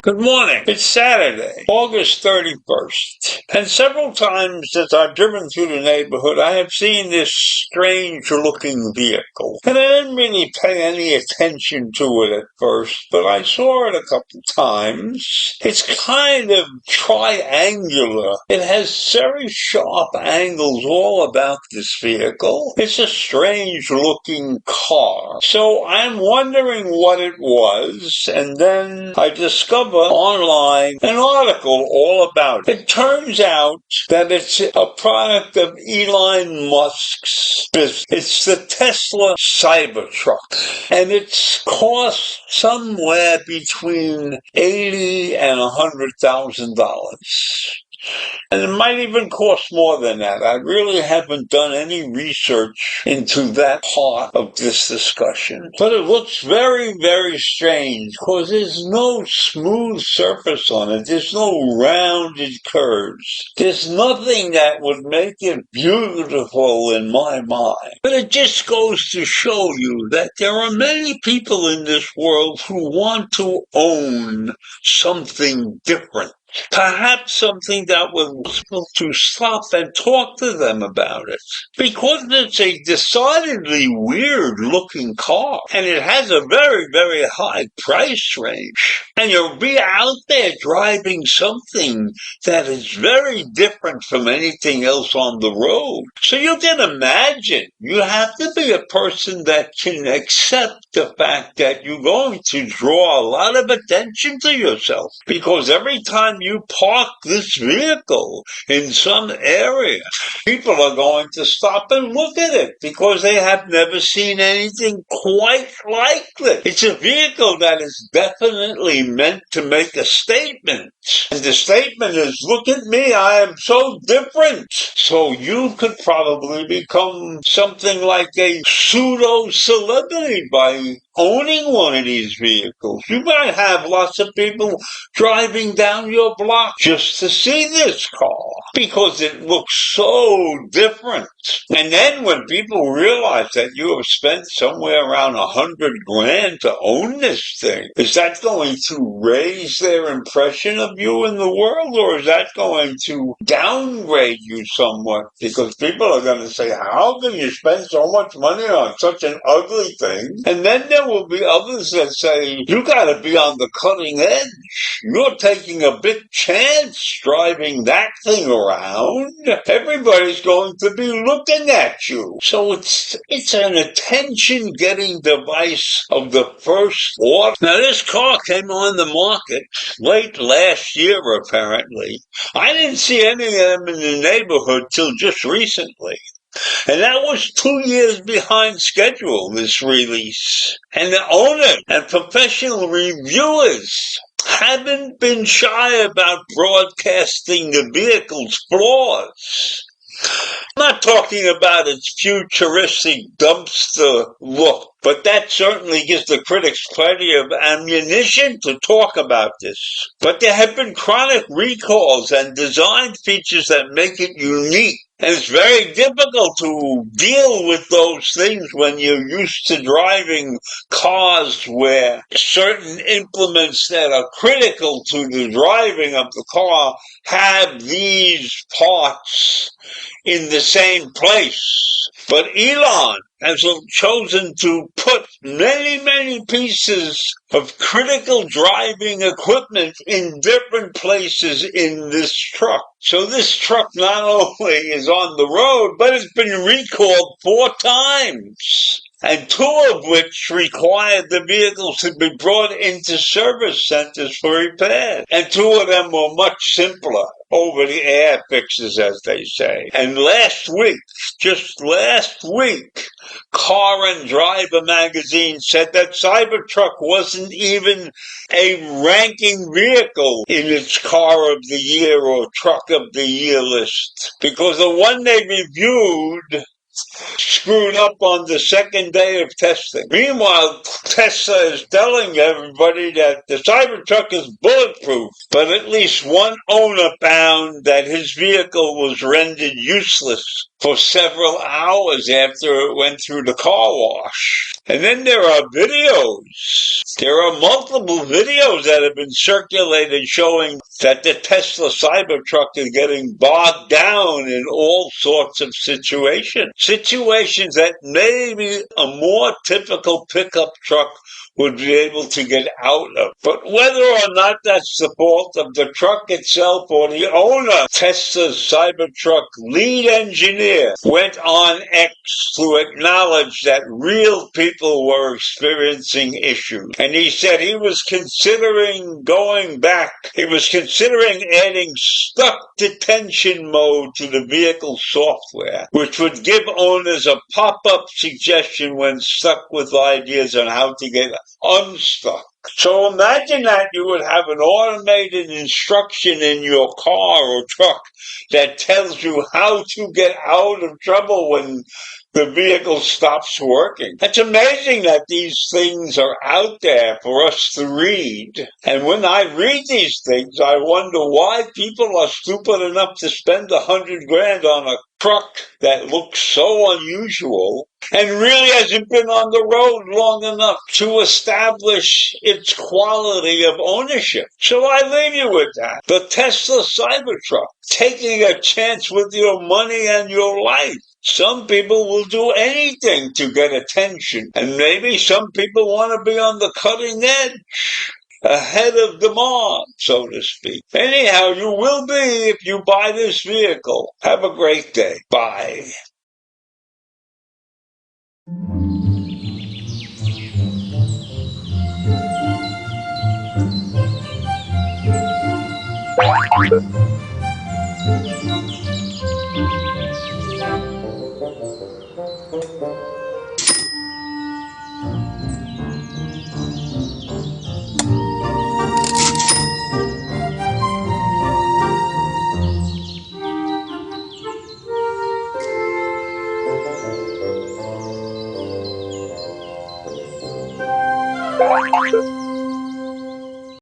Good morning. It's Saturday, August 31st. And several times as I've driven through the neighborhood, I have seen this strange looking vehicle. And I didn't really pay any attention to it at first, but I saw it a couple times. It's kind of triangular. It has very sharp angles all about this vehicle. It's a strange looking car. So I'm wondering what it was, and then I discovered online an article all about it. It turns out that it's a product of Elon Musk's business. It's the Tesla Cybertruck, and it's cost somewhere between $80,000 and $100,000. And it might even cost more than that. I really haven't done any research into that part of this discussion. But it looks very, very strange because there's no smooth surface on it. There's no rounded curves. There's nothing that would make it beautiful in my mind. But it just goes to show you that there are many people in this world who want to own something different. Perhaps something that will be able to stop and talk to them about it. Because it's a decidedly weird-looking car, and it has a very, very high price range. And you'll be out there driving something that is very different from anything else on the road. So you can imagine, you have to be a person that can accept the fact that you're going to draw a lot of attention to yourself. Because every time you park this vehicle in some area, people are going to stop and look at it because they have never seen anything quite like this. It's a vehicle that is definitely meant to make a statement. And the statement is, look at me, I am so different. So you could probably become something like a pseudo-celebrity by owning one of these vehicles. You might have lots of people driving down your block just to see this car because it looks so different. And then when people realize that you have spent somewhere around $100,000 to own this thing, is that going to raise their impression of you in the world, or is that going to downgrade you somewhat? Because people are going to say, how can you spend so much money on such an ugly thing? And then there will be others that say, you got to be on the cutting edge. You're taking a big chance driving that thing around. Everybody's going to be looking at you. So it's an attention-getting device of the first order. Now, this car came on the market late last year, apparently. I didn't see any of them in the neighborhood till just recently. And that was 2 years behind schedule, this release. And the owner and professional reviewers haven't been shy about broadcasting the vehicle's flaws. I'm not talking about its futuristic dumpster look, but that certainly gives the critics plenty of ammunition to talk about this. But there have been chronic recalls and design features that make it unique. And it's very difficult to deal with those things when you're used to driving cars where certain implements that are critical to the driving of the car have these parts in the same place. But Elon has chosen to put many, many pieces of critical driving equipment in different places in this truck. So this truck not only is on the road, but it's been recalled 4 times. And 2 of which required the vehicles to be brought into service centers for repair. And 2 of them were much simpler, over-the-air fixes, as they say. And just last week, Car and Driver magazine said that Cybertruck wasn't even a ranking vehicle in its Car of the Year or Truck of the Year list, because the one they reviewed screwed up on the second day of testing. Meanwhile, Tesla is telling everybody that the Cybertruck is bulletproof, but at least one owner found that his vehicle was rendered useless for several hours after it went through the car wash. And then there are videos. There are multiple videos that have been circulated showing that the Tesla Cybertruck is getting bogged down in all sorts of situations. Situations that maybe a more typical pickup truck would be able to get out of. But whether or not that's the fault of the truck itself or the owner, Tesla's Cybertruck lead engineer went on X to acknowledge that real people were experiencing issues. And he said he was considering going back. He was considering adding stuck detention mode to the vehicle software, which would give owners a pop-up suggestion when stuck with ideas on how to get unstuck. So imagine that you would have an automated instruction in your car or truck that tells you how to get out of trouble when the vehicle stops working. It's amazing that these things are out there for us to read. And when I read these things, I wonder why people are stupid enough to spend $100,000 on a truck that looks so unusual and really hasn't been on the road long enough to establish its quality of ownership. So I leave you with that. The Tesla Cybertruck, taking a chance with your money and your life. Some people will do anything to get attention, and maybe some people want to be on the cutting edge, ahead of the mob, so to speak. Anyhow, you will be if you buy this vehicle. Have a great day. Bye. Thank you.